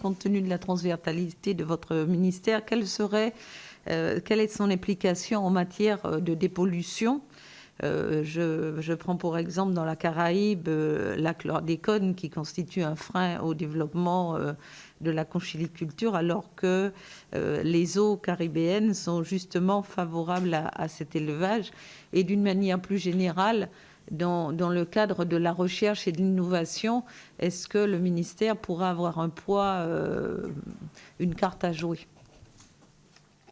Compte tenu de la transversalité de votre ministère, quelle est son implication en matière de dépollution? Je prends pour exemple dans la Caraïbe la chlordécone qui constitue un frein au développement de la conchyliculture, alors que les eaux caribéennes sont justement favorables à cet élevage. Et d'une manière plus générale, dans le cadre de la recherche et de l'innovation, est-ce que le ministère pourra avoir un poids, une carte à jouer?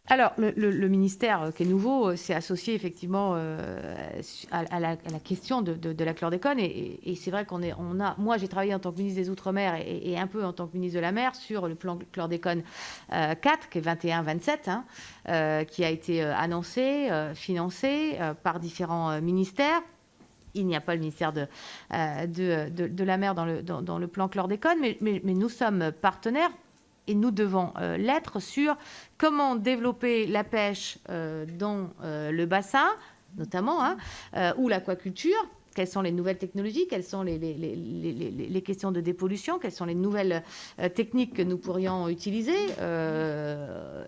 Alors, le ministère qui est nouveau s'est associé effectivement à la question de la chlordécone. Et c'est vrai moi, j'ai travaillé en tant que ministre des Outre-mer et un peu en tant que ministre de la Mer sur le plan chlordécone 4, qui est 21-27, qui a été annoncé, financé par différents ministères. Il n'y a pas le ministère de la Mer dans le plan chlordécone, mais nous sommes partenaires et nous devons l'être sur comment développer la pêche dans le bassin, notamment, ou l'aquaculture. Quelles sont les nouvelles technologies, quelles sont les questions de dépollution, quelles sont les nouvelles techniques que nous pourrions utiliser,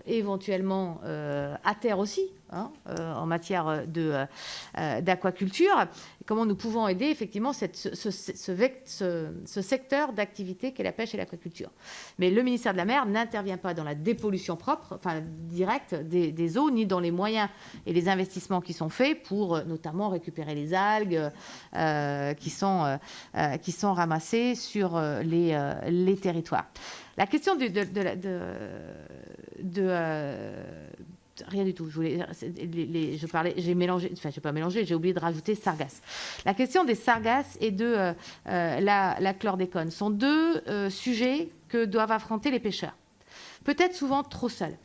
éventuellement à terre aussi, en matière d'aquaculture. Comment nous pouvons aider effectivement ce secteur d'activité qu'est la pêche et l'aquaculture. Mais le ministère de la Mer n'intervient pas dans la dépollution propre, enfin directe des eaux, ni dans les moyens et les investissements qui sont faits pour notamment récupérer les algues qui sont ramassées sur les territoires. La question rien du tout. J'ai oublié de rajouter sargasses. La question des sargasses et de la chlordécone sont deux sujets que doivent affronter les pêcheurs. Peut-être souvent trop seuls.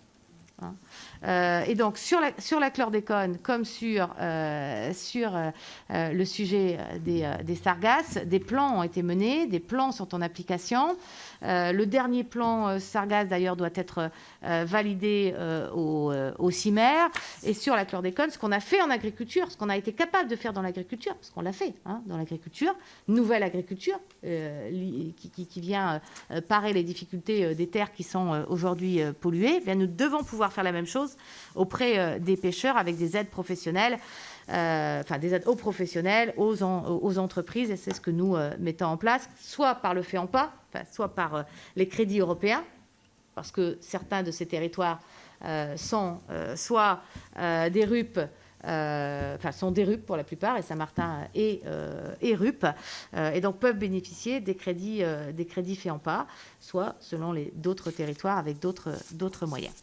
Et donc sur la chlordécone comme sur le sujet des sargasses, des plans ont été menés, des plans sont en application. Le dernier plan sargasses d'ailleurs doit être validé au CIMER. Et sur la chlordécone, ce qu'on a fait en agriculture, ce qu'on a été capable de faire dans l'agriculture, parce qu'on l'a fait dans l'agriculture, nouvelle agriculture qui vient parer les difficultés des terres qui sont aujourd'hui polluées, bien, nous devons pouvoir faire la même chose auprès des pêcheurs avec des aides professionnelles, des aides aux professionnels, aux entreprises, et c'est ce que nous mettons en place, soit par le FEAMPA, soit par les crédits européens, parce que certains de ces territoires sont soit des RUP, sont des RUP pour la plupart, et Saint-Martin est RUP, et donc peuvent bénéficier des crédits FEAMPA, soit selon d'autres territoires avec d'autres moyens.